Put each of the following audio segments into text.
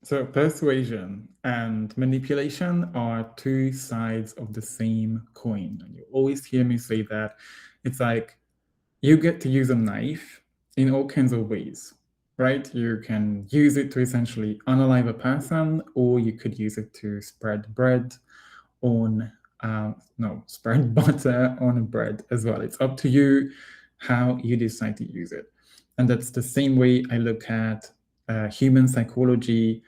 So persuasion and manipulation are two sides of the same coin. And you always hear me say that. It's like you get to use a knife in all kinds of ways, right? You can use it to essentially unalive a person, or you could use it to spread bread on, no, spread butter on bread as well. It's up to you how you decide to use it. And that's the same way I look at human psychology,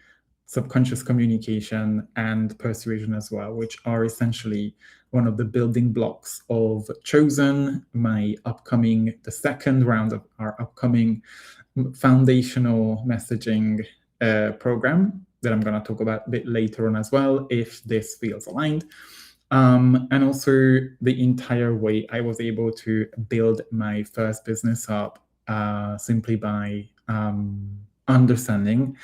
subconscious communication, and persuasion as well, which are essentially one of the building blocks of Chosen, the second round of our upcoming foundational messaging program that I'm going to talk about a bit later on as well, if this feels aligned. And also the entire way I was able to build my first business up simply by understanding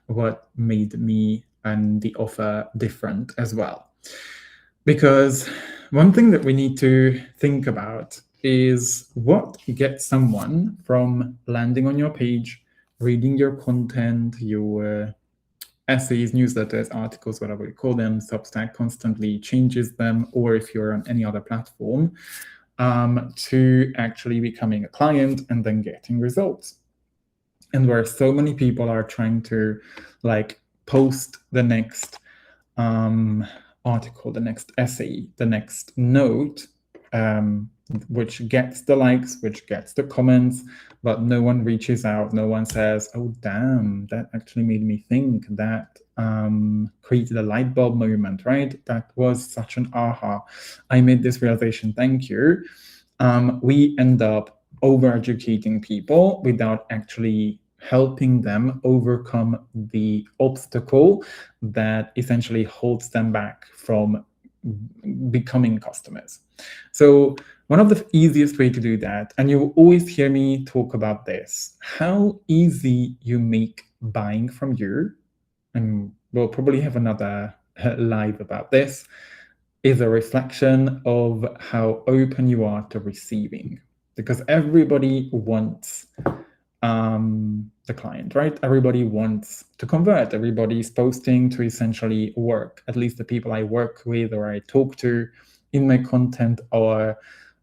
what made me and the offer different as well. Because one thing that we need to think about is what gets someone from landing on your page, reading your content, your essays, newsletters, articles, whatever you call them. Substack constantly changes them, or if you're on any other platform, to actually becoming a client and then getting results. And where so many people are trying to post the next article, the next essay, the next note, which gets the likes, which gets the comments, but no one reaches out. No one says, oh, damn, that actually made me think. That created a light bulb moment, right? That was such an aha. I made this realization. Thank you. We end up over-educating people without actually helping them overcome the obstacle that essentially holds them back from becoming customers. So one of the easiest way to do that, and you'll always hear me talk about this, how easy you make buying from you, and we'll probably have another live about this, is a reflection of how open you are to receiving. Because everybody wants the client, right? Everybody wants to convert. Everybody's posting to essentially work. At least the people I work with or I talk to in my content are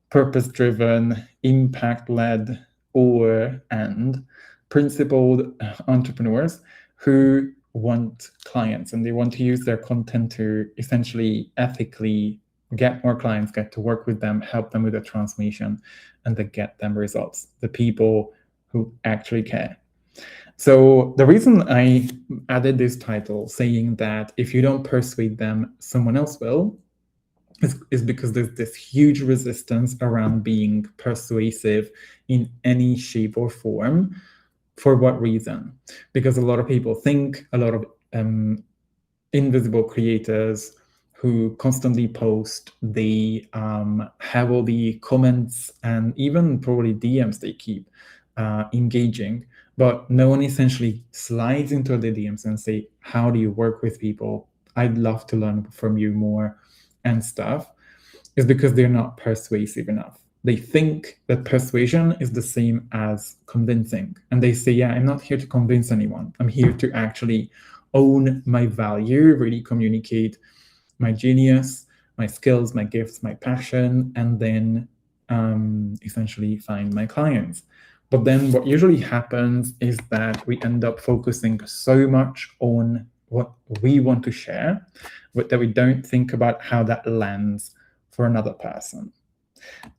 purpose-driven, impact-led, and principled entrepreneurs who want clients, and they want to use their content to essentially ethically get more clients, get to work with them, help them with the transformation, and then get them results. The people who actually care. So the reason I added this title saying that if you don't persuade them, someone else will, is because there's this huge resistance around being persuasive in any shape or form. For what reason? Because a lot of people think, a lot of invisible creators who constantly post, they have all the comments and even probably DMs they keep engaging, but no one essentially slides into the DMs and say, how do you work with people? I'd love to learn from you more and stuff, is because they're not persuasive enough. They think that persuasion is the same as convincing. And they say, yeah, I'm not here to convince anyone. I'm here to actually own my value, really communicate my genius, my skills, my gifts, my passion, and then essentially find my clients. But then what usually happens is that we end up focusing so much on what we want to share, but that we don't think about how that lands for another person.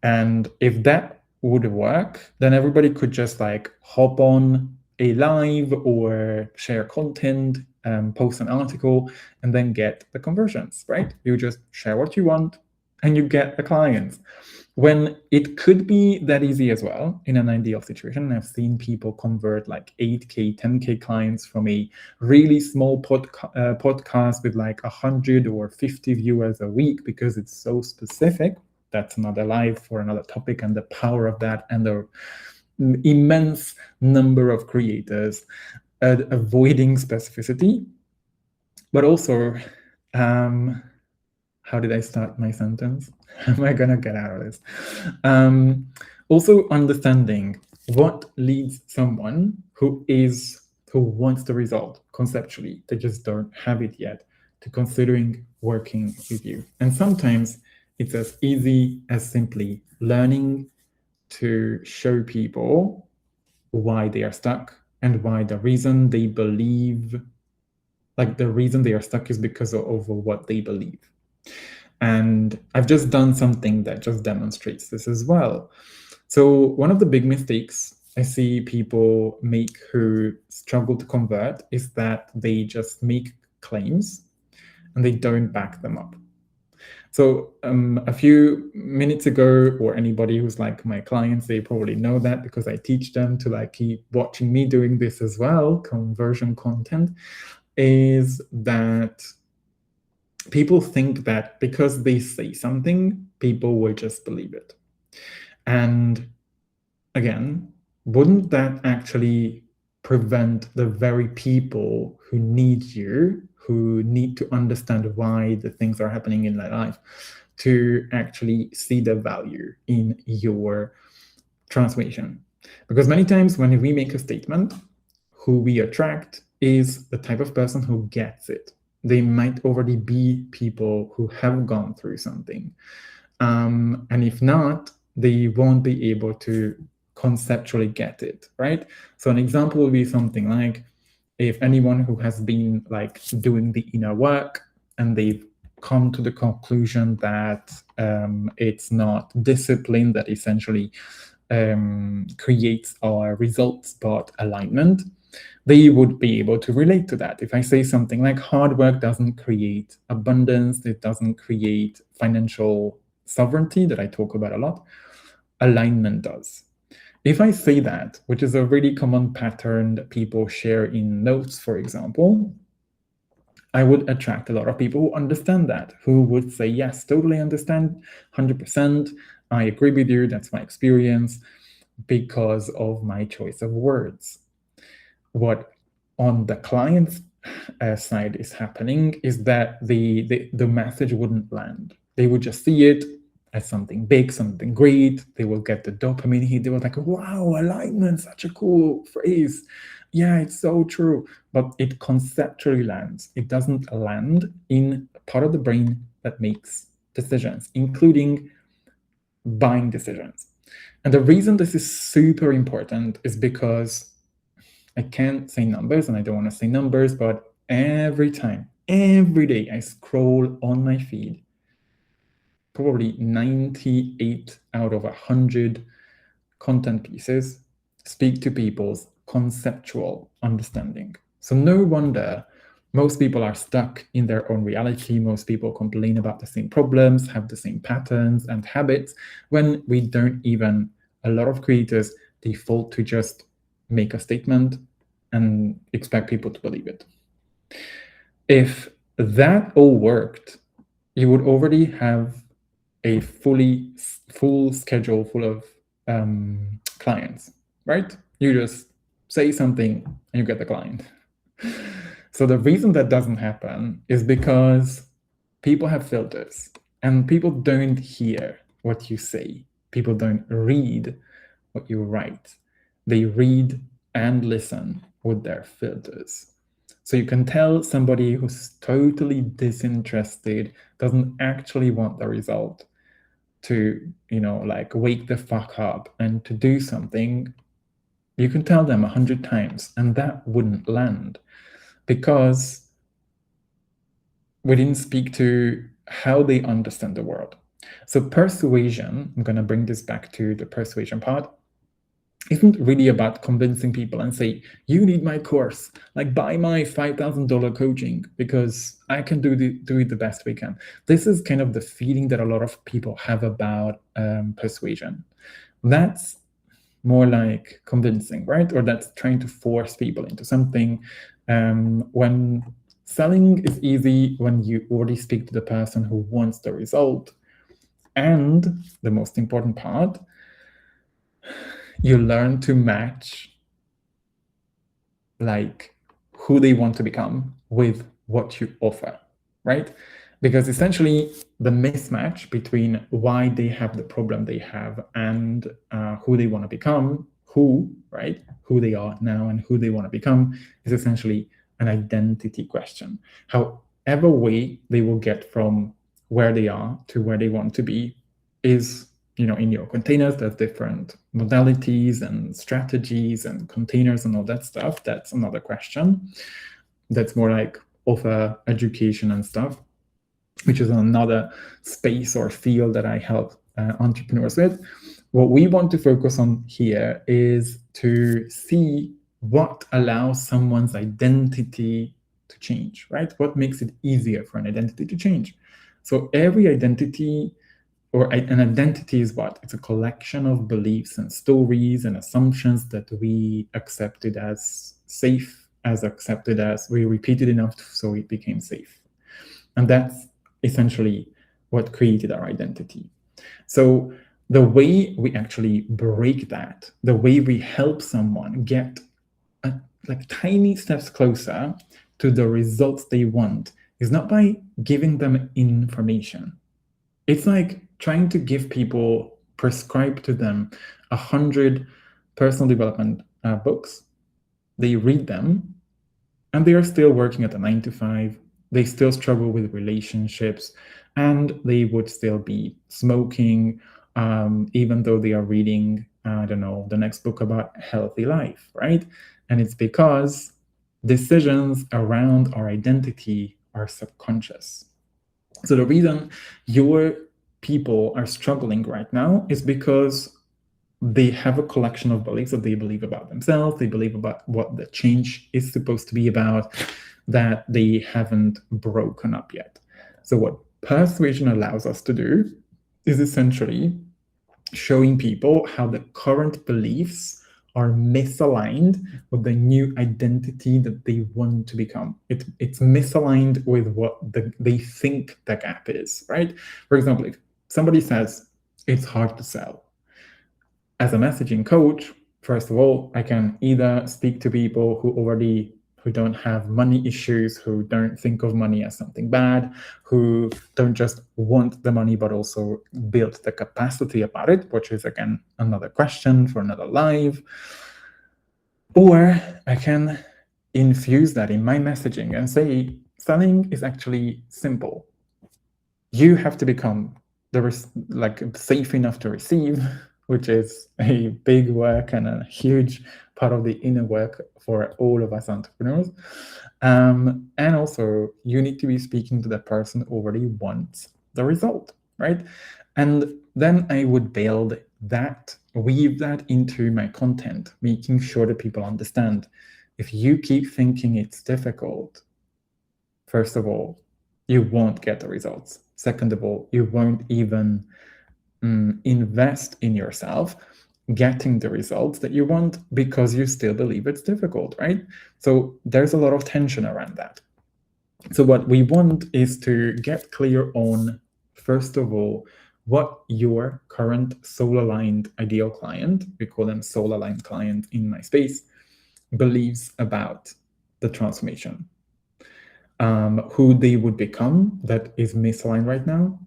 And if that would work, then everybody could just hop on a live or share content, post an article, and then get the conversions, right? You just share what you want and you get the clients. When it could be that easy as well in an ideal situation. I've seen people convert 8K, 10K clients from a really small podcast with 100 or 50 viewers a week because it's so specific. That's another live for another topic, and the power of that and the immense number of creators avoiding specificity. But also, how did I start my sentence? How am I going to get out of this? Also understanding what leads someone who is who wants the result conceptually, they just don't have it yet, to considering working with you. And sometimes it's as easy as simply learning to show people why they are stuck and why the reason they believe, like the reason they are stuck is because of what they believe. And I've just done something that just demonstrates this as well. So one of the big mistakes I see people make who struggle to convert is that they just make claims and they don't back them up. So a few minutes ago, or anybody who's like my clients, they probably know that because I teach them to like keep watching me doing this as well, conversion content, is that people think that because they say something, people will just believe it. And again, wouldn't that actually prevent the very people who need you, who need to understand why the things are happening in their life, to actually see the value in your transformation? Because many times when we make a statement, who we attract is the type of person who gets it. They might already be people who have gone through something. And if not, they won't be able to conceptually get it, right? So an example would be something like, if anyone who has been like doing the inner work and they've come to the conclusion that it's not discipline that essentially creates our results, but alignment, they would be able to relate to that. If I say something like hard work doesn't create abundance, it doesn't create financial sovereignty that I talk about a lot, alignment does. If I say that, which is a really common pattern that people share in notes, for example, I would attract a lot of people who understand that, who would say, yes, totally understand, 100%, I agree with you, that's my experience, because of my choice of words. What on the client's side is happening is that the message wouldn't land. They would just see it as something big, something great. They will get the dopamine hit. They were like, wow, alignment, such a cool phrase. Yeah, it's so true. But it conceptually lands. It doesn't land in part of the brain that makes decisions, including buying decisions. And the reason this is super important is because I can't say numbers and I don't want to say numbers, but every time, every day I scroll on my feed, probably 98 out of 100 content pieces speak to people's conceptual understanding. So no wonder most people are stuck in their own reality. Most people complain about the same problems, have the same patterns and habits, when we don't even, a lot of creators default to just make a statement and expect people to believe it. If that all worked, you would already have a full schedule full of clients, right? You just say something and you get the client. So the reason that doesn't happen is because people have filters and people don't hear what you say. People don't read what you write. They read and listen with their filters. So you can tell somebody who's totally disinterested, doesn't actually want the result, to, like wake the fuck up and to do something. You can tell them 100 times and that wouldn't land, because we didn't speak to how they understand the world. So persuasion, I'm going to bring this back to the persuasion part, isn't really about convincing people and say, you need my course, like buy my $5,000 coaching because I can do it the best we can. This is kind of the feeling that a lot of people have about persuasion. That's more like convincing, right? Or that's trying to force people into something. When selling is easy, when you already speak to the person who wants the result. And the most important part, you learn to match like who they want to become with what you offer, right? Because essentially the mismatch between why they have the problem they have and who they want to become, who, right? Who they are now and who they want to become is essentially an identity question. However way they will get from where they are to where they want to be is, in your containers, there's different modalities and strategies and containers and all that stuff. That's another question. That's more like offer education and stuff, which is another space or field that I help entrepreneurs with. What we want to focus on here is to see what allows someone's identity to change, right? What makes it easier for an identity to change? So every identity, or an identity is what? It's a collection of beliefs and stories and assumptions that we accepted as safe, as accepted as we repeated enough so it became safe. And that's essentially what created our identity. So the way we actually break that, the way we help someone get like tiny steps closer to the results they want is not by giving them information. It's like trying to give people, prescribe to them 100 personal development books. They read them and they are still working at a 9-to-5. They still struggle with relationships and they would still be smoking, even though they are reading, the next book about healthy life, right? And it's because decisions around our identity are subconscious. So the reason your people are struggling right now is because they have a collection of beliefs that they believe about themselves, they believe about what the change is supposed to be about, that they haven't broken up yet. So what persuasion allows us to do is essentially showing people how the current beliefs are misaligned with the new identity that they want to become. It's misaligned with what they think the gap is, right? For example, if somebody says it's hard to sell, as a messaging coach, first of all, I can either speak to people who don't have money issues, who don't think of money as something bad, who don't just want the money, but also build the capacity about it, which is, again, another question for another live. Or I can infuse that in my messaging and say, selling is actually simple. You have to become safe enough to receive, which is a big work and a huge part of the inner work for all of us entrepreneurs. And also, you need to be speaking to the person who already wants the result, right? And then I would build that, weave that into my content, making sure that people understand. If you keep thinking it's difficult, first of all, you won't get the results. Second of all, you won't even invest in yourself getting the results that you want because you still believe it's difficult, right? So there's a lot of tension around that. So what we want is to get clear on, first of all, what your current soul-aligned ideal client, we call them soul-aligned client in my space, believes about the transformation, who they would become that is misaligned right now,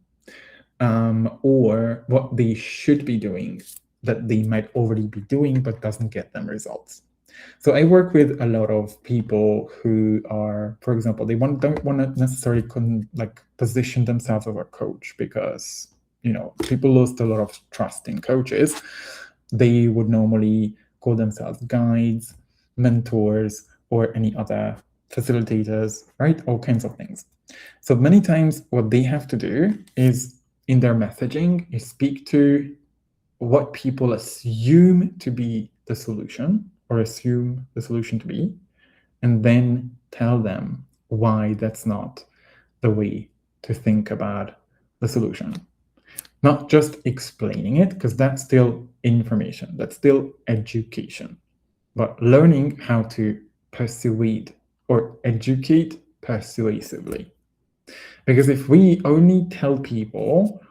or what they should be doing that they might already be doing but doesn't get them results. So I work with a lot of people who are, for example, they don't want to necessarily position themselves as a coach because, people lost a lot of trust in coaches. They would normally call themselves guides, mentors, or any other facilitators, right? All kinds of things. So many times what they have to do is, in their messaging, is speak to what people assume to be the solution, or assume the solution to be, and then tell them why that's not the way to think about the solution. Not just explaining it, because that's still information, that's still education, but learning how to persuade or educate persuasively. Because if we only tell people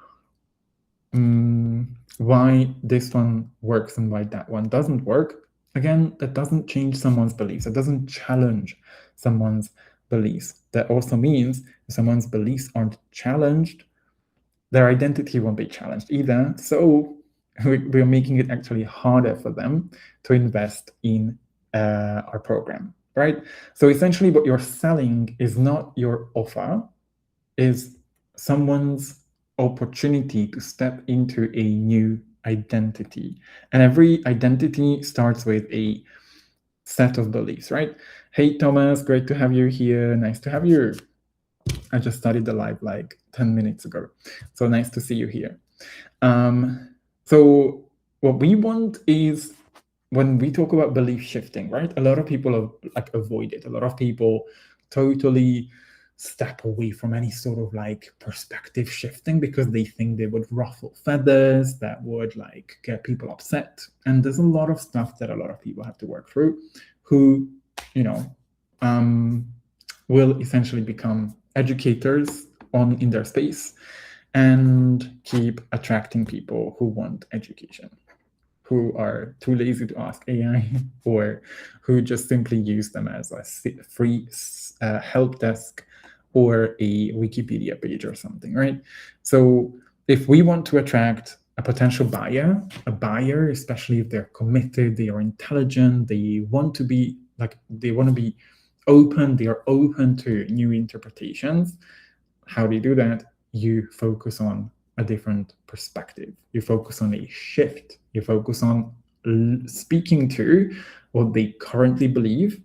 why this one works and why that one doesn't work, again, that doesn't change someone's beliefs. It doesn't challenge someone's beliefs. That also means if someone's beliefs aren't challenged, their identity won't be challenged either. So we're making it actually harder for them to invest in our program, right? So essentially what you're selling is not your offer, is someone's opportunity to step into a new identity. And every identity starts with a set of beliefs, right? Hey, Thomas, great to have you here. Nice to have you. I just started the live like 10 minutes ago. So nice to see you here. So what we want is, when we talk about belief shifting, right? A lot of people like avoid it. A lot of people totally step away from any sort of like perspective shifting because they think they would ruffle feathers, that would like get people upset. And there's a lot of stuff that a lot of people have to work through, who, will essentially become educators in their space and keep attracting people who want education, who are too lazy to ask AI, or who just simply use them as a free help desk or a Wikipedia page or something, right? So if we want to attract a potential buyer, especially if they're committed, they are intelligent, they want to be open, they are open to new interpretations. How do you do that? You focus on a different perspective. You focus on a shift. You focus on speaking to what they currently believe,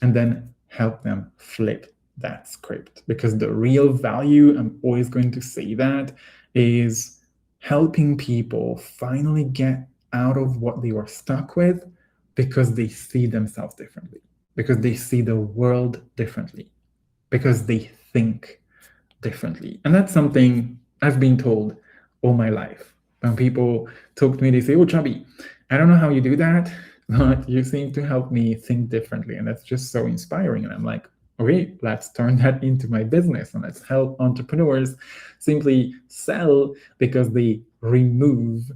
and then help them flip that script. Because the real value, I'm always going to say that, is helping people finally get out of what they were stuck with, because they see themselves differently, because they see the world differently, because they think differently. And that's something I've been told all my life. When people talk to me, they say, "Oh, Csabi, I don't know how you do that, but you seem to help me think differently." And that's just so inspiring. And I'm like, okay, let's turn that into my business, and let's help entrepreneurs simply sell because they remove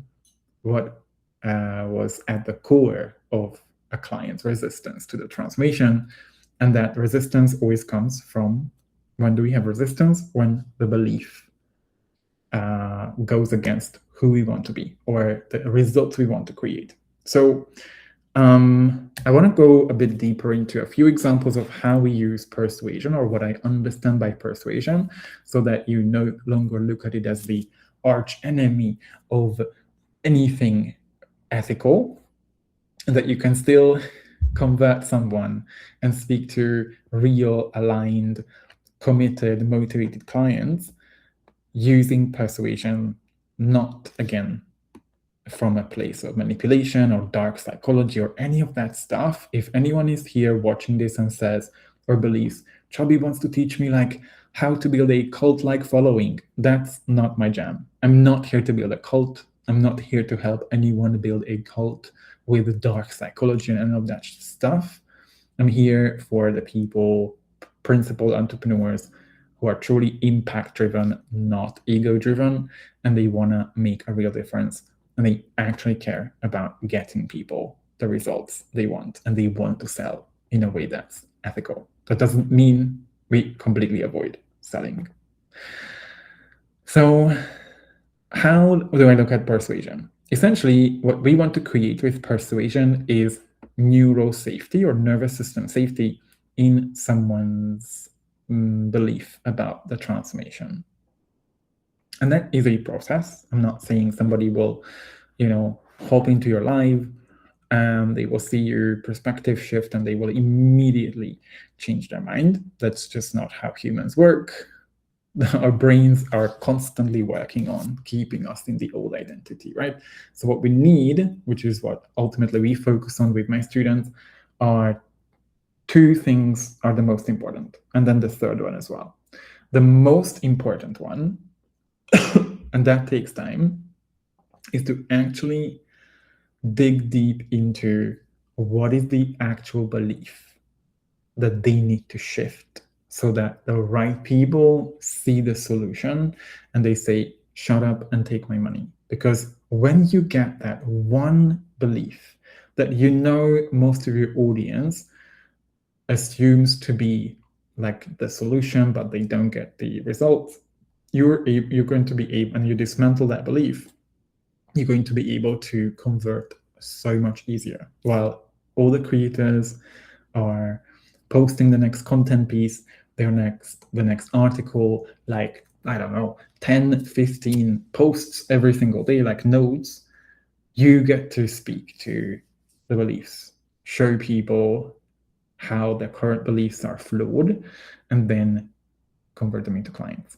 what was at the core of a client's resistance to the transformation. And that resistance always comes from, when do we have resistance? When the belief goes against who we want to be or the results we want to create. So I want to go a bit deeper into a few examples of how we use persuasion, or what I understand by persuasion, so that you no longer look at it as the arch enemy of anything ethical, and that you can still convert someone and speak to real, aligned, committed, motivated clients using persuasion, not again from a place of manipulation or dark psychology or any of that stuff. If anyone is here watching this and says or believes, Csabi wants to teach me like how to build a cult-like following, that's not my jam. I'm not here to build a cult. I'm not here to help anyone build a cult with dark psychology and all of that stuff. I'm here for the people, principled entrepreneurs, who are truly impact-driven, not ego-driven, and they want to make a real difference, and they actually care about getting people the results they want, and they want to sell in a way that's ethical. That doesn't mean we completely avoid selling. So how do I look at persuasion? Essentially, what we want to create with persuasion is neural safety, or nervous system safety, in someone's belief about the transformation. And that is a process. I'm not saying somebody will, hop into your live and they will see your perspective shift and they will immediately change their mind. That's just not how humans work. Our brains are constantly working on keeping us in the old identity, right? So what we need, which is what ultimately we focus on with my students, are two things are the most important, and then the third one as well. The most important one, and that takes time, is to actually dig deep into what is the actual belief that they need to shift, so that the right people see the solution and they say, shut up and take my money. Because when you get that one belief that most of your audience assumes to be like the solution, but they don't get the results, you're going to be able, and you dismantle that belief, you're going to be able to convert so much easier. While all the creators are posting the next content piece, the next article, like, I don't know, 10, 15 posts every single day, like notes, you get to speak to the beliefs, show people how their current beliefs are flawed, and then convert them into clients.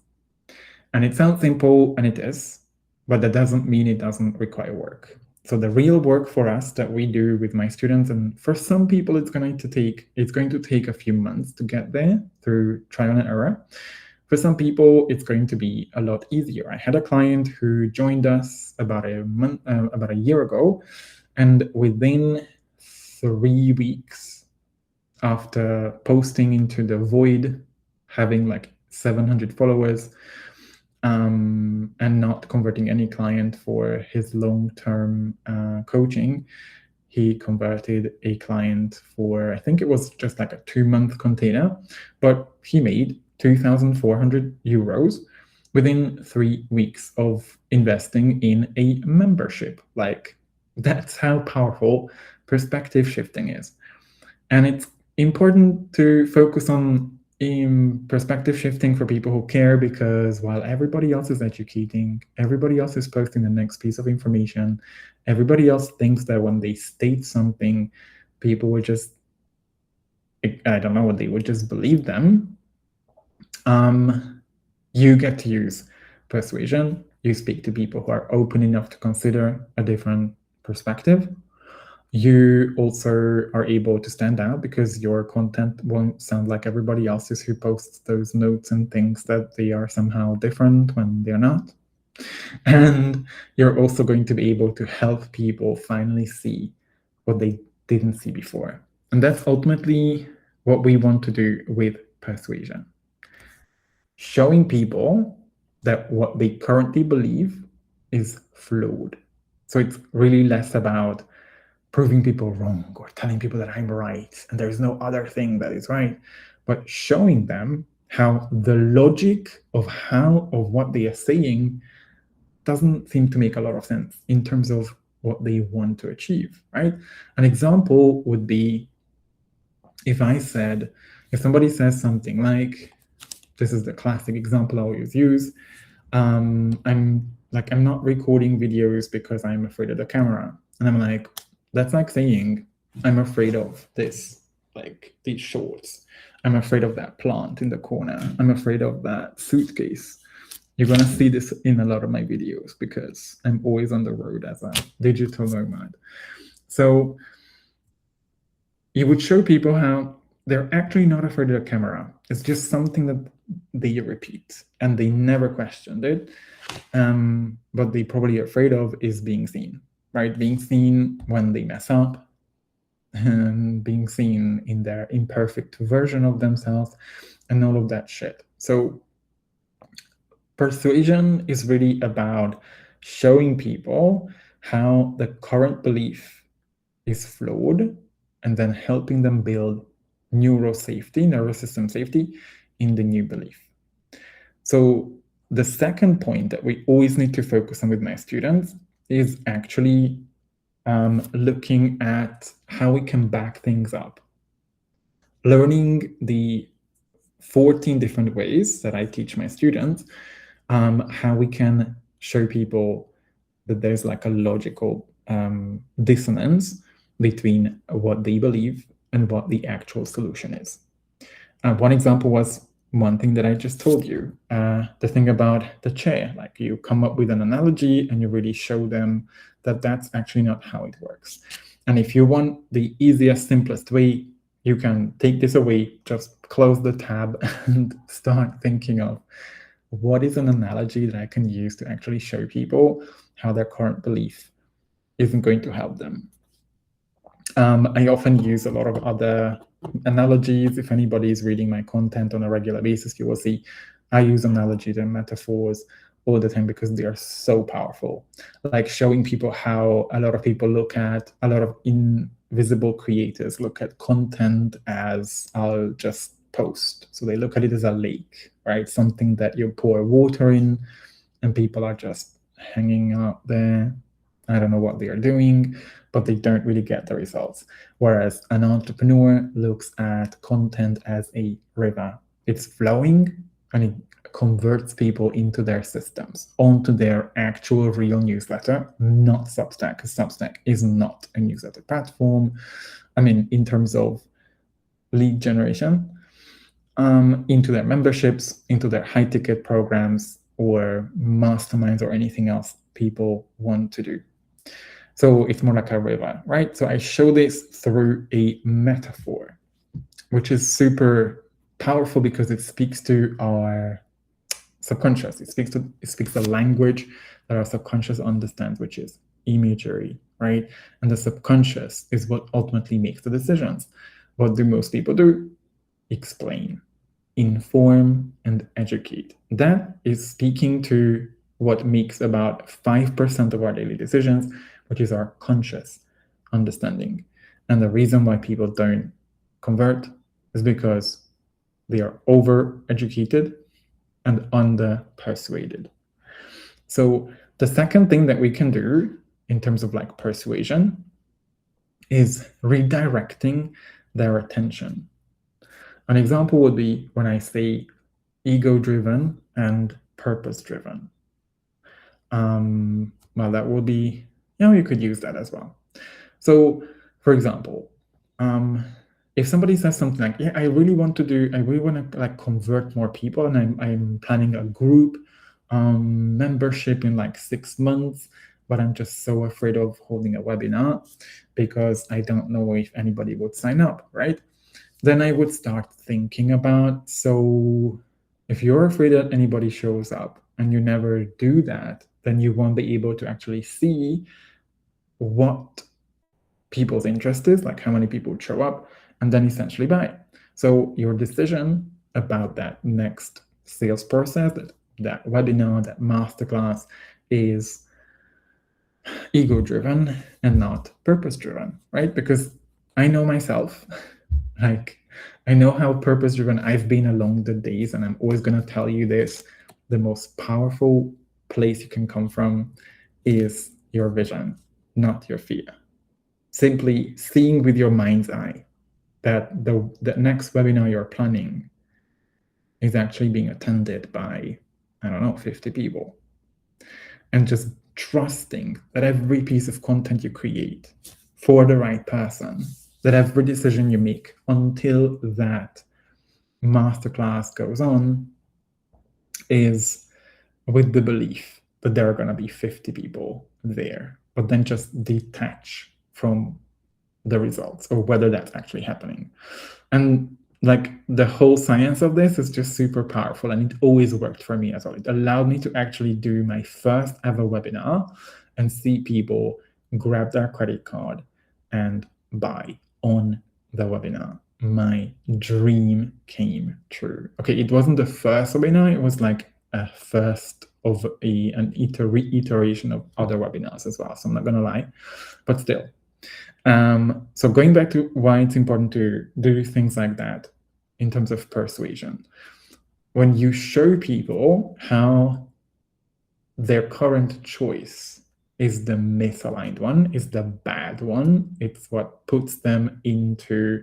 And it sounds simple, and it is, but that doesn't mean it doesn't require work. So the real work for us that we do with my students, and for some people it's going to take a few months to get there through trial and error. For some people, it's going to be a lot easier. I had a client who joined us about a year ago, and within 3 weeks after posting into the void, having like 700 followers, and not converting any client for his long-term coaching, he converted a client for, I think it was just like a 2-month container, but he made 2,400 euros within 3 weeks of investing in a membership. Like, that's how powerful perspective shifting is. And it's important to focus on perspective shifting for people who care, because while everybody else is educating, everybody else is posting the next piece of information, everybody else thinks that when they state something, people would just, I don't know, they would just believe them. You get to use persuasion. You speak to people who are open enough to consider a different perspective. You also are able to stand out because your content won't sound like everybody else's who posts those notes and thinks that they are somehow different when they're not. And you're also going to be able to help people finally see what they didn't see before. And that's ultimately what we want to do with persuasion. Showing people that what they currently believe is flawed. So it's really less about proving people wrong or telling people that I'm right and there's no other thing that is right, but showing them how the logic of what they are saying doesn't seem to make a lot of sense in terms of what they want to achieve, right? An example would be if somebody says something like, this is the classic example I always use, I'm not recording videos because I'm afraid of the camera. And I'm like, that's like saying, I'm afraid of this, like these shorts. I'm afraid of that plant in the corner. I'm afraid of that suitcase. You're going to see this in a lot of my videos because I'm always on the road as a digital nomad. So you would show people how they're actually not afraid of the camera. It's just something that they repeat and they never questioned it. What they probably afraid of is being seen, right? Being seen when they mess up and being seen in their imperfect version of themselves and all of that shit. So persuasion is really about showing people how the current belief is flawed and then helping them build nervous system safety in the new belief. So the second point that we always need to focus on with my students is actually looking at how we can back things up. Learning the 14 different ways that I teach my students, how we can show people that there's like a logical dissonance between what they believe and what the actual solution is. One example was one thing that I just told you, the thing about the chair. Like, you come up with an analogy and you really show them that that's actually not how it works. And if you want the easiest, simplest way, you can take this away, just close the tab and start thinking of what is an analogy that I can use to actually show people how their current belief isn't going to help them. I often use a lot of other analogies. If anybody is reading my content on a regular basis, you will see I use analogies and metaphors all the time because they are so powerful. Like showing people how a lot of people a lot of invisible creators look at content as, I'll just post. So they look at it as a lake, right? Something that you pour water in and people are just hanging out there I don't know what they are doing, but they don't really get the results. Whereas an entrepreneur looks at content as a river. It's flowing and it converts people into their systems, onto their actual real newsletter, not Substack, because Substack is not a newsletter platform. I mean, in terms of lead generation, into their memberships, into their high ticket programs or masterminds or anything else people want to do. So it's more like a river, right? So I show this through a metaphor, which is super powerful because it speaks to our subconscious. It speaks the language that our subconscious understands, which is imagery, right? And the subconscious is what ultimately makes the decisions. What do most people do? Explain, inform, and educate. That is speaking to what makes about 5% of our daily decisions, which is our conscious understanding. And the reason why people don't convert is because they are over-educated and under-persuaded. So the second thing that we can do in terms of like persuasion is redirecting their attention. An example would be when I say ego-driven and purpose-driven. Well, that would be, you could use that as well. So, for example, if somebody says something like, I really want to like convert more people, and I'm planning a group membership in like 6 months, but I'm just so afraid of holding a webinar because I don't know if anybody would sign up, right? Then I would start thinking about, so if you're afraid that anybody shows up and you never do that, then you won't be able to actually see what people's interest is, like how many people show up, and then essentially buy. So your decision about that next sales process, that webinar, that masterclass is ego-driven and not purpose-driven, right? Because I know myself, like I know how purpose-driven I've been along the days, and I'm always going to tell you this, the most powerful place you can come from is your vision, not your fear. Simply seeing with your mind's eye that the next webinar you're planning is actually being attended by, 50 people. And just trusting that every piece of content you create for the right person, that every decision you make until that masterclass goes on is with the belief that there are going to be 50 people there, but then just detach from the results or whether that's actually happening. And like the whole science of this is just super powerful, and it always worked for me as well. It allowed me to actually do my first ever webinar and see people grab their credit card and buy on the webinar. My dream came true. Okay, it wasn't the first webinar, it was like a first of an iteration of other webinars as well, so I'm not gonna lie, but still. So going back to why it's important to do things like that in terms of persuasion. When you show people how their current choice is the misaligned one, is the bad one, it's what puts them into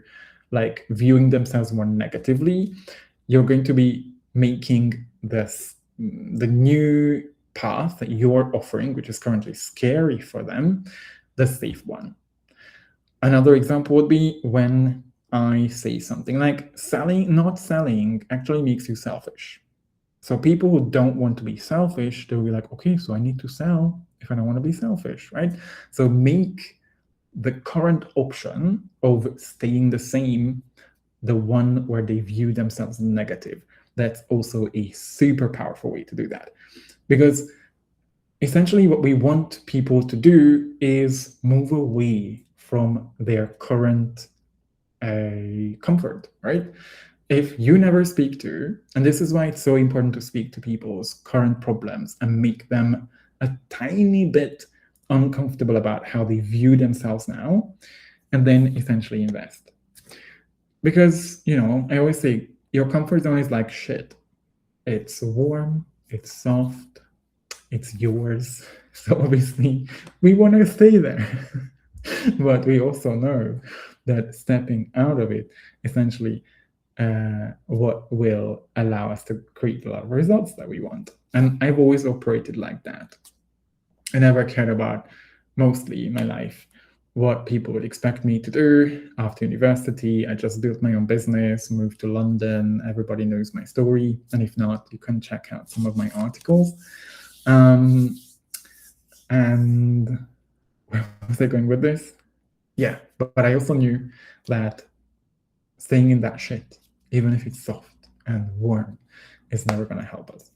like viewing themselves more negatively, you're going to be making the new path that you're offering, which is currently scary for them, the safe one. Another example would be when I say something like not selling actually makes you selfish. So people who don't want to be selfish, they'll be like, okay, so I need to sell if I don't want to be selfish, right? So make the current option of staying the same the one where they view themselves negative. That's also a super powerful way to do that. Because essentially what we want people to do is move away from their current comfort, right? If you never speak to, and this is why it's so important to speak to people's current problems and make them a tiny bit uncomfortable about how they view themselves now, and then essentially invest. Because, I always say your comfort zone is like shit. It's warm, it's soft, it's yours. So obviously we want to stay there. But we also know that stepping out of it essentially what will allow us to create a lot of results that we want. And I've always operated like that. I never cared about, mostly in my life, what people would expect me to do after university. I just built my own business, moved to London. Everybody knows my story. And if not, you can check out some of my articles. And where was I going with this? Yeah, but I also knew that staying in that shit, even if it's soft and warm, is never going to help us.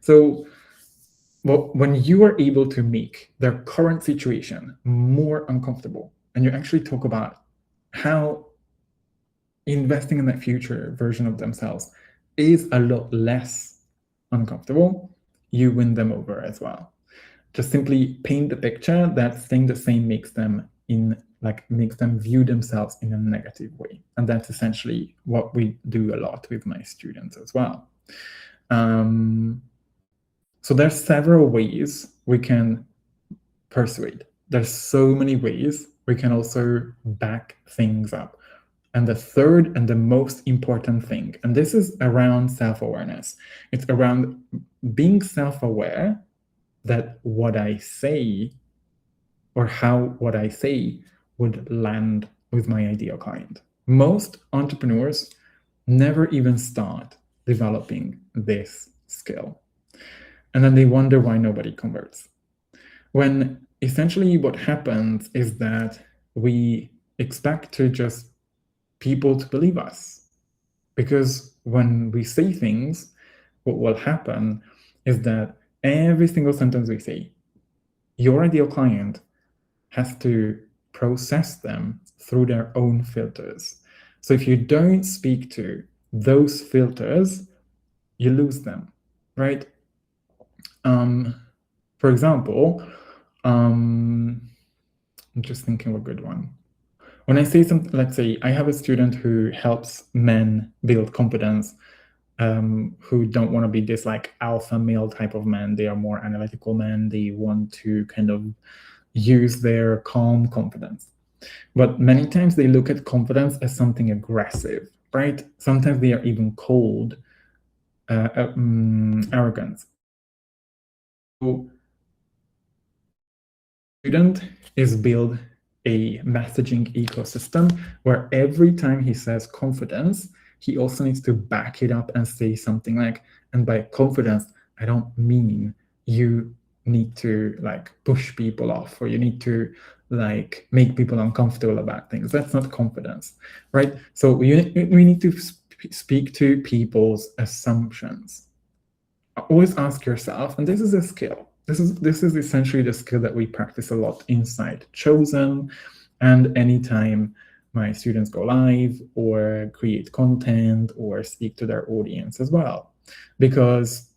So when you are able to make their current situation more uncomfortable, and you actually talk about how investing in that future version of themselves is a lot less uncomfortable, you win them over as well. Just simply paint the picture that staying the same makes them view themselves in a negative way. And that's essentially what we do a lot with my students as well. So there's several ways we can persuade. There's so many ways we can also back things up. And the third and the most important thing, and this is around self-awareness. It's around being self-aware that what I say or how what I say would land with my ideal client. Most entrepreneurs never even start developing this skill. And then they wonder why nobody converts. When essentially what happens is that we expect to just people to believe us. Because when we say things, what will happen is that every single sentence we say, your ideal client has to process them through their own filters. So if you don't speak to those filters, you lose them, right? For example, I'm just thinking of a good one. When I say something, let's say I have a student who helps men build confidence, who don't want to be this like alpha male type of man. They are more analytical men. They want to kind of use their calm confidence. But many times they look at confidence as something aggressive, right? Sometimes they are even called arrogance. So student is build a messaging ecosystem where every time he says confidence, he also needs to back it up and say something like, and by confidence, I don't mean you need to like push people off or you need to like make people uncomfortable about things. That's not confidence, right? So we need to speak to people's assumptions. Always ask yourself, and this is a skill. This is essentially the skill that we practice a lot inside Chosen, and anytime my students go live or create content or speak to their audience as well. Because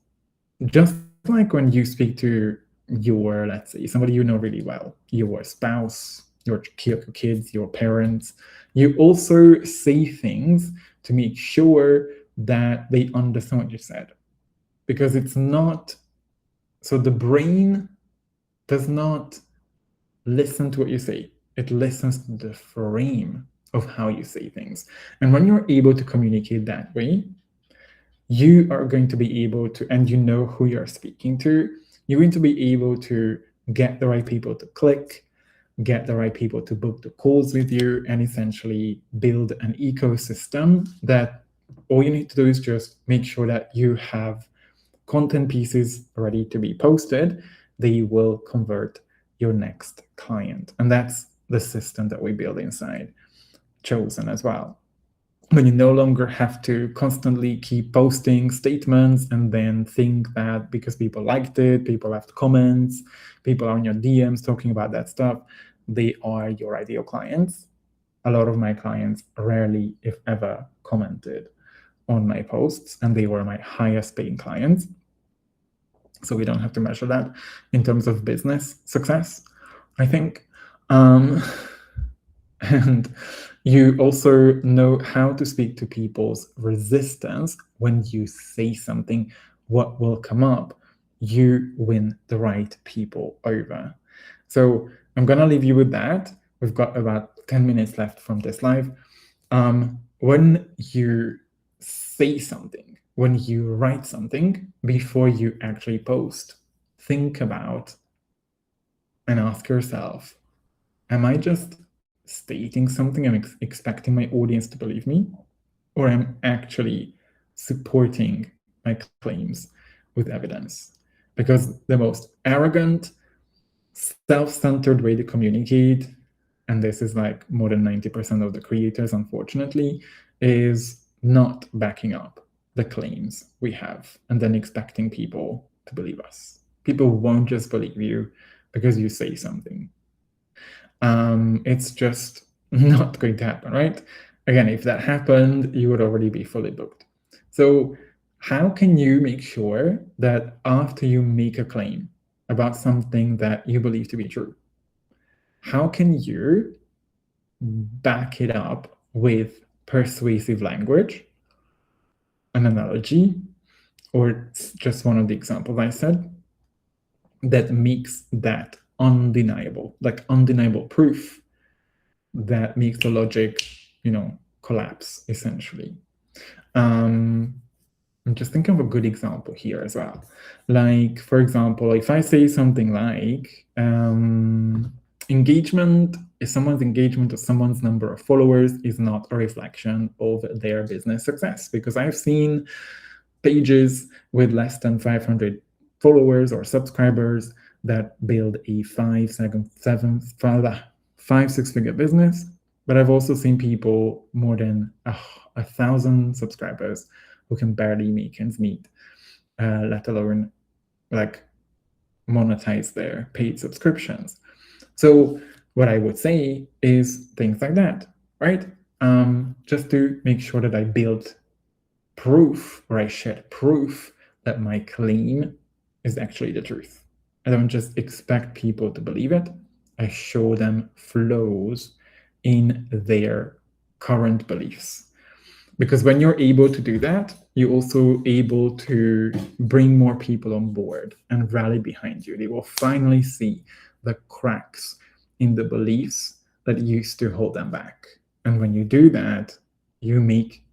just like when you speak to your, let's say, somebody you know really well, your spouse, your kids, your parents, you also say things to make sure that they understand what you said. Because it's not, so the brain does not listen to what you say. It listens to the frame of how you say things. And when you're able to communicate that way, you are going to be able to, and you know who you're speaking to, you're going to be able to get the right people to click, get the right people to book the calls with you, and essentially build an ecosystem that all you need to do is just make sure that you have content pieces ready to be posted. They will convert your next client. And that's the system that we build inside Chosen as well. When you no longer have to constantly keep posting statements and then think that because people liked it, people left comments, people are on your DMs talking about that stuff, they are your ideal clients. A lot of my clients rarely, if ever, commented on my posts, and they were my highest paying clients. So we don't have to measure that in terms of business success, I think. And you also know how to speak to people's resistance when you say something, what will come up. you win the right people over. So I'm gonna leave you with that. We've got about 10 minutes left from this live. When you say something, when you write something, before you actually post, think about and ask yourself, am I just stating something and expecting my audience to believe me? Or am I actually supporting my claims with evidence? Because the most arrogant, self-centered way to communicate, and this is like more than 90% of the creators, unfortunately, is not backing up the claims we have and then expecting people to believe us. People won't just believe you because you say something. It's just not going to happen, right? Again, if that happened, you would already be fully booked. So how can you make sure that after you make a claim about something that you believe to be true, how can you back it up with persuasive language, an analogy, or just one of the examples I said, that makes that undeniable, like undeniable proof that makes the logic, collapse, essentially. I'm just thinking of a good example here as well. Like, for example, if I say something like, engagement is someone's engagement or someone's number of followers is not a reflection of their business success, because I've seen pages with less than 500 followers or subscribers that build a 5-6-figure business. But I've also seen people more than 1,000 subscribers who can barely make ends meet, let alone like monetize their paid subscriptions. So what I would say is things like that, right? Just to make sure that I build proof, or I shed proof that my claim is actually the truth. I don't just expect people to believe it. I show them flaws in their current beliefs. Because when you're able to do that, you're also able to bring more people on board and rally behind you. They will finally see the cracks in the beliefs that used to hold them back. And when you do that, you make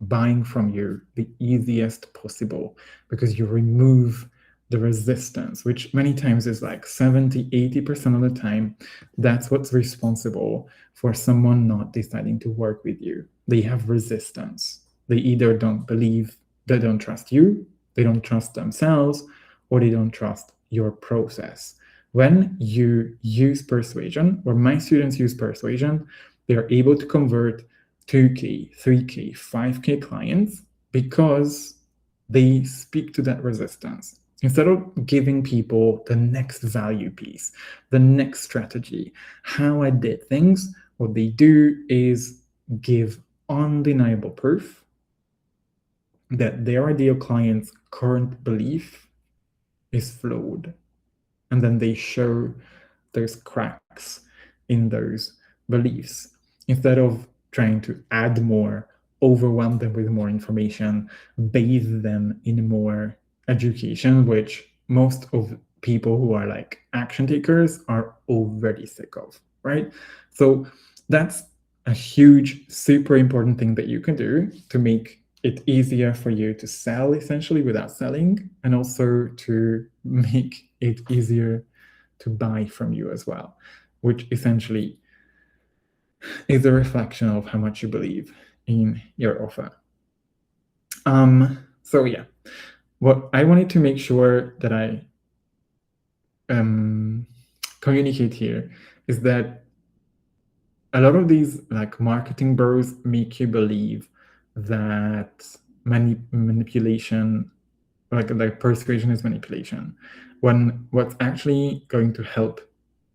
buying from you the easiest possible, because you remove the resistance, which many times is like 70-80% of the time. That's what's responsible for someone not deciding to work with you. They have resistance. They either don't believe, they don't trust you, they don't trust themselves, or they don't trust your process. When you use persuasion, or my students use persuasion, they are able to convert 2K, 3K, 5K clients because they speak to that resistance. Instead of giving people the next value piece, the next strategy, how I did things, what they do is give undeniable proof that their ideal client's current belief is flawed. And then they show those cracks in those beliefs. Instead of trying to add more, overwhelm them with more information, bathe them in more education, which most of people who are like action takers are already sick of, right? So that's a huge, super important thing that you can do to make it easier for you to sell, essentially, without selling, and also to make it easier to buy from you as well, which essentially is a reflection of how much you believe in your offer. So yeah, what I wanted to make sure that I communicate here is that a lot of these like marketing bros make you believe that manipulation, like persuasion, is manipulation, when what's actually going to help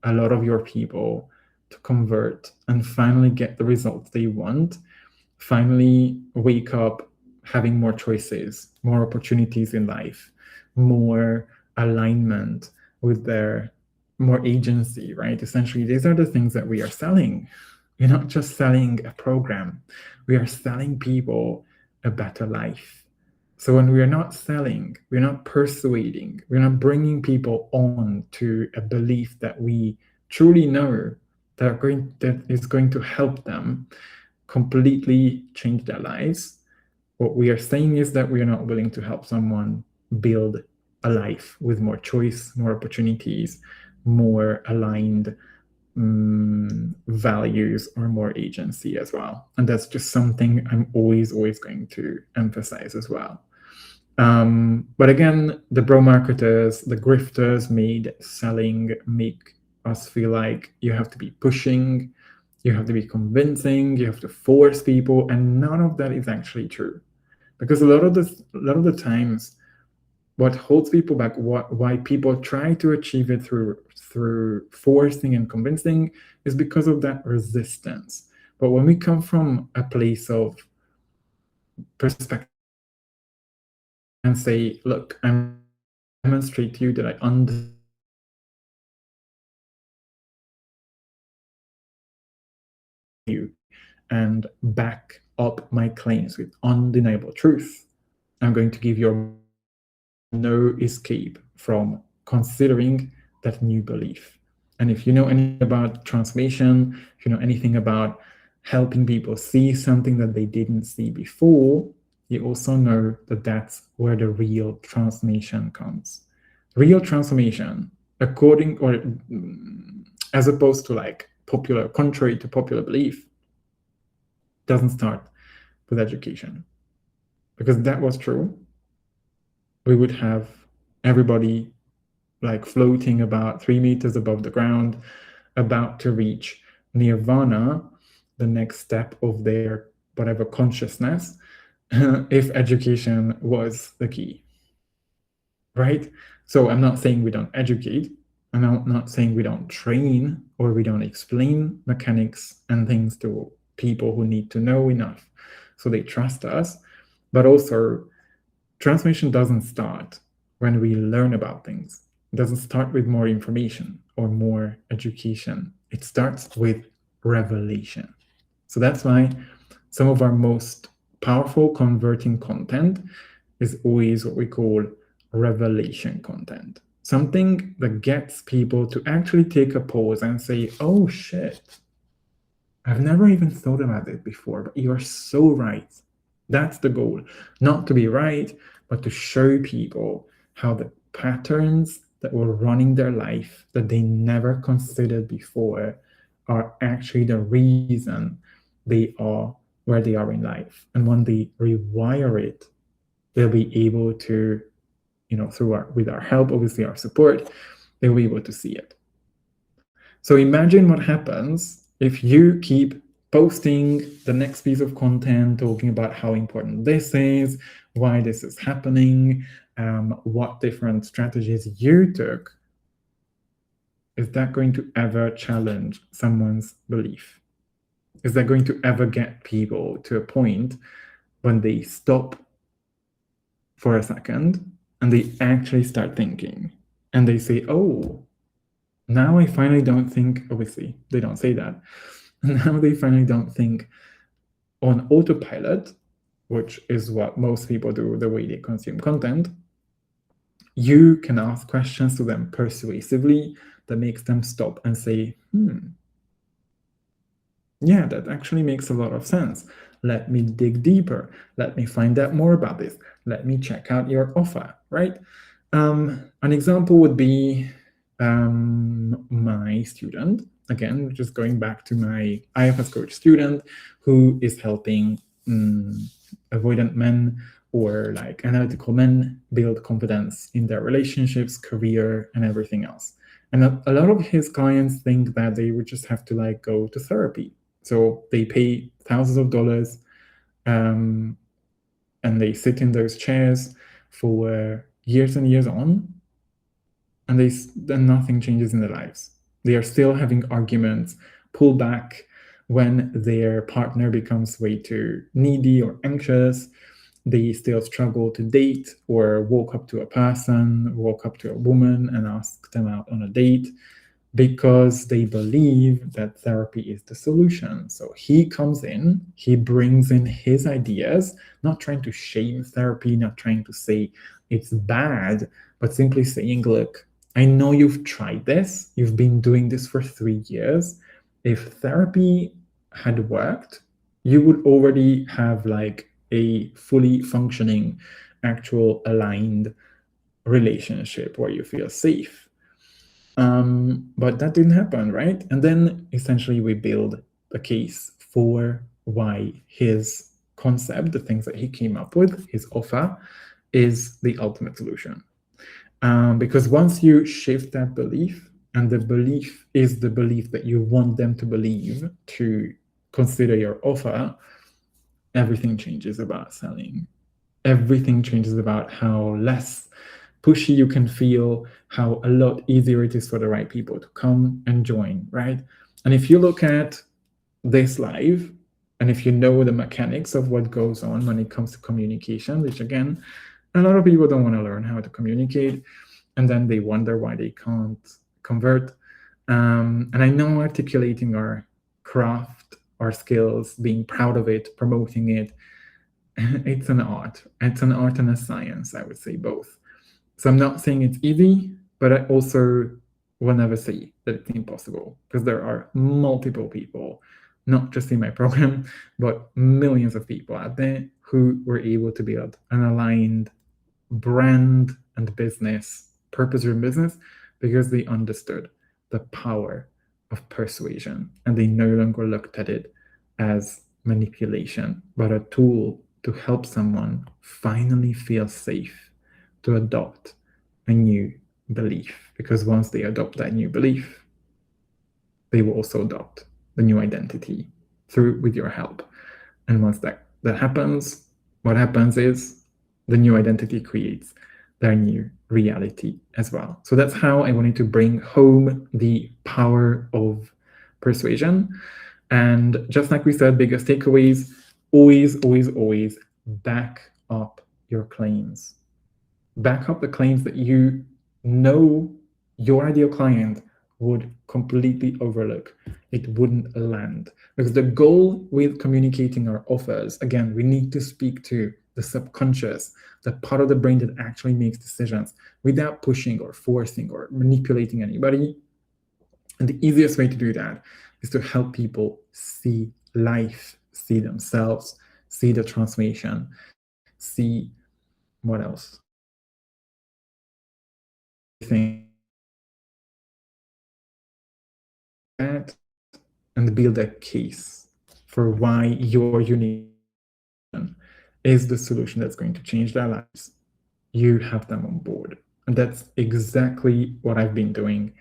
a lot of your people to convert and finally get the results they want, finally wake up having more choices, more opportunities in life, more alignment with their, more agency, right? Essentially, these are the things that we are selling. We're not just selling a program. We are selling people a better life. So when we are not selling, we're not persuading, we're not bringing people on to a belief that we truly know that is going to help them completely change their lives. What we are saying is that we are not willing to help someone build a life with more choice, more opportunities, more aligned values, or more agency as well. And that's just something I'm always going to emphasize as well. But again, the bro marketers, the grifters made selling make us feel like you have to be pushing, you have to be convincing, you have to force people, and none of that is actually true. Because a lot of the times, what holds people back, why people try to achieve it through forcing and convincing, is because of that resistance. But when we come from a place of perspective and say, look, I'm demonstrate to you that I understand you and back up my claims with undeniable truth, I'm going to give you no escape from considering that new belief. And if you know anything about transformation, if you know anything about helping people see something that they didn't see before, you also know that that's where the real transformation comes. Real transformation, according or as opposed to like contrary to popular belief, doesn't start with education. Because if that was true, we would have everybody like floating about 3 meters above the ground, about to reach nirvana, the next step of their whatever consciousness, if education was the key, right? So I'm not saying we don't educate. I'm not saying we don't train or we don't explain mechanics and things to people who need to know enough so they trust us. But also, transformation doesn't start when we learn about things. It doesn't start with more information or more education. It starts with revelation. So that's why some of our most powerful converting content is always what we call revelation content. Something that gets people to actually take a pause and say, oh shit, I've never even thought about it before, but you're so right. That's the goal. Not to be right, but to show people how the patterns that were running their life that they never considered before are actually the reason they are where they are in life. And when they rewire it, they'll be able to, with our help, obviously our support, they'll be able to see it. So imagine what happens if you keep posting the next piece of content, talking about how important this is, why this is happening, what different strategies you took. Is that going to ever challenge someone's belief? Is that going to ever get people to a point when they stop for a second and they actually start thinking and they say, oh, now I finally don't think, obviously they don't say that, now they finally don't think on autopilot, which is what most people do the way they consume content. You can ask questions to them persuasively that makes them stop and say, yeah, that actually makes a lot of sense. Let me dig deeper. Let me find out more about this. Let me check out your offer, right? An example would be my student, again, just going back to my IFS coach student who is helping avoidant men or like analytical men build confidence in their relationships, career, and everything else. And a lot of his clients think that they would just have to like go to therapy. So they pay thousands of dollars and they sit in those chairs for years and years on, and then nothing changes in their lives. They are still having arguments, pull back when their partner becomes way too needy or anxious. They still struggle to date or walk up to a person, walk up to a woman and ask them out on a date. because they believe that therapy is the solution. So he comes in, he brings in his ideas, not trying to shame therapy, not trying to say it's bad, but simply saying, look, I know you've tried this, you've been doing this for 3 years. If therapy had worked, you would already have like a fully functioning, actual aligned relationship where you feel safe. But that didn't happen, right? And then essentially we build a case for why his concept, the things that he came up with, his offer, is the ultimate solution. Because once you shift that belief, and the belief is the belief that you want them to believe to consider your offer, everything changes about selling. Everything changes about how less pushy you can feel, how a lot easier it is for the right people to come and join, right? And if you look at this live, and if you know the mechanics of what goes on when it comes to communication, which again, a lot of people don't want to learn how to communicate, and then they wonder why they can't convert. And I know articulating our craft, our skills, being proud of it, promoting it, it's an art. It's an art and a science, I would say both. So I'm not saying it's easy, but I also will never say that it's impossible, because there are multiple people, not just in my program, but millions of people out there who were able to build an aligned brand and business, purpose-driven business, because they understood the power of persuasion, and they no longer looked at it as manipulation, but a tool to help someone finally feel safe to adopt a new belief. Because once they adopt that new belief, they will also adopt the new identity with your help. And once that happens, what happens is the new identity creates their new reality as well. So that's how I wanted to bring home the power of persuasion. And just like we said, biggest takeaways, always back up your claims. Back up the claims that you know your ideal client would completely overlook. It wouldn't land. Because the goal with communicating our offers, again, we need to speak to the subconscious, the part of the brain that actually makes decisions without pushing or forcing or manipulating anybody. And the easiest way to do that is to help people see life, see themselves, see the transformation, see what else? That and build a case for why your unique is the solution that's going to change their lives. You have them on board. And that's exactly what I've been doing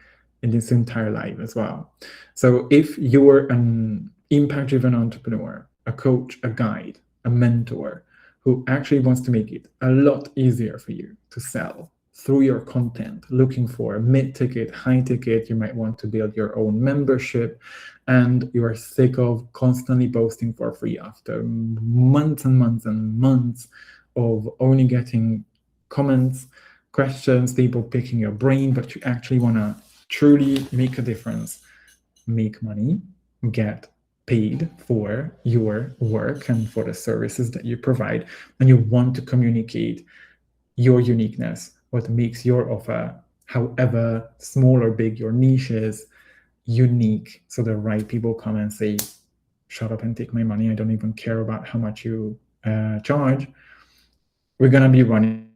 in this entire life as well. So if you're an impact-driven entrepreneur, a coach, a guide, a mentor who actually wants to make it a lot easier for you to sell through your content, looking for mid-ticket, high-ticket, you might want to build your own membership, and you are sick of constantly posting for free after months and months and months of only getting comments, questions, people picking your brain, but you actually want to truly make a difference, make money, get paid for your work and for the services that you provide, and you want to communicate your uniqueness, what makes your offer, however small or big your niche is, unique, so the right people come and say, shut up and take my money, I don't even care about how much you charge. We're going to be running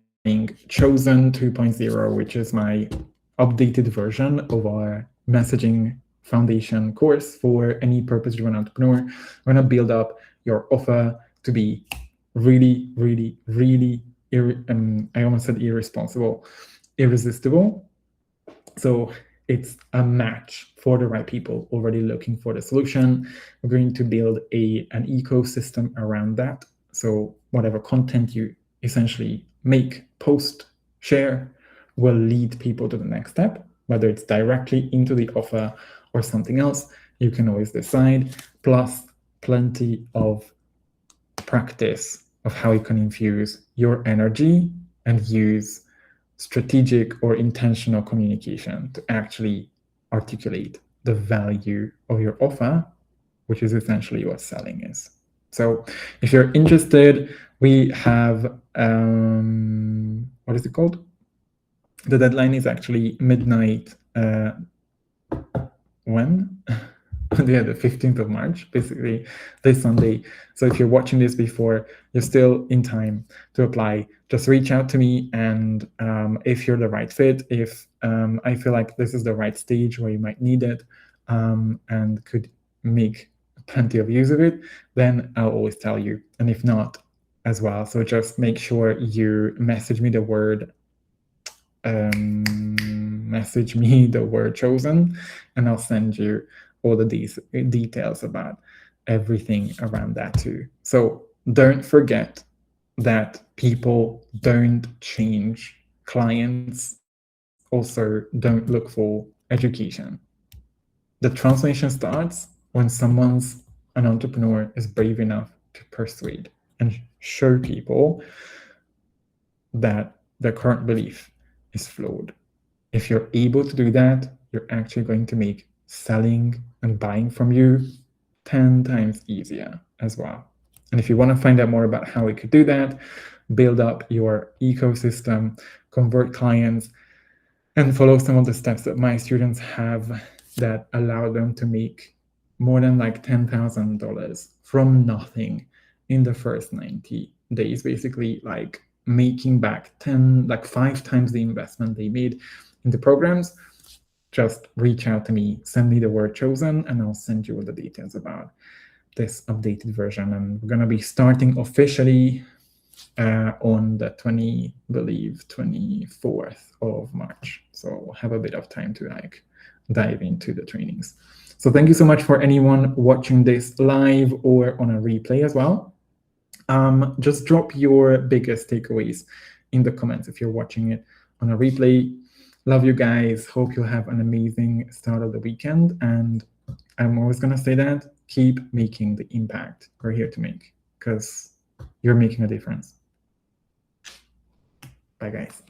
Chosen 2.0, which is my updated version of our messaging foundation course for any purpose-driven entrepreneur. We're going to build up your offer to be really, I almost said irresponsible, irresistible. So it's a match for the right people already looking for the solution. We're going to build an ecosystem around that. So whatever content you essentially make, post, share, will lead people to the next step, whether it's directly into the offer or something else, you can always decide, plus plenty of practice of how you can infuse your energy and use strategic or intentional communication to actually articulate the value of your offer, which is essentially what selling is. So if you're interested, we have, what is it called? The deadline is actually midnight, when? Yeah, the 15th of March, basically this Sunday. So if you're watching this before, you're still in time to apply. Just reach out to me, and if you're the right fit, if I feel like this is the right stage where you might need it and could make plenty of use of it, then I'll always tell you. And if not, as well. So just make sure you message me the word chosen, and I'll send you all the details about everything around that too. So don't forget that people don't change. Clients also don't look for education. The transformation starts when an entrepreneur is brave enough to persuade and show people that their current belief is flawed. If you're able to do that, you're actually going to make selling and buying from you 10 times easier as well. And if you want to find out more about how we could do that, build up your ecosystem, convert clients, and follow some of the steps that my students have that allow them to make more than like $10,000 from nothing in the first 90 days, basically like making back 5 times the investment they made in the programs. Just reach out to me, send me the word chosen, and I'll send you all the details about this updated version. And we're going to be starting officially on the 24th of March. So we'll have a bit of time to dive into the trainings. So thank you so much for anyone watching this live or on a replay as well. Just drop your biggest takeaways in the comments if you're watching it on a replay. Love you guys. Hope you'll have an amazing start of the weekend. And I'm always going to say that, keep making the impact we're here to make, because you're making a difference. Bye, guys.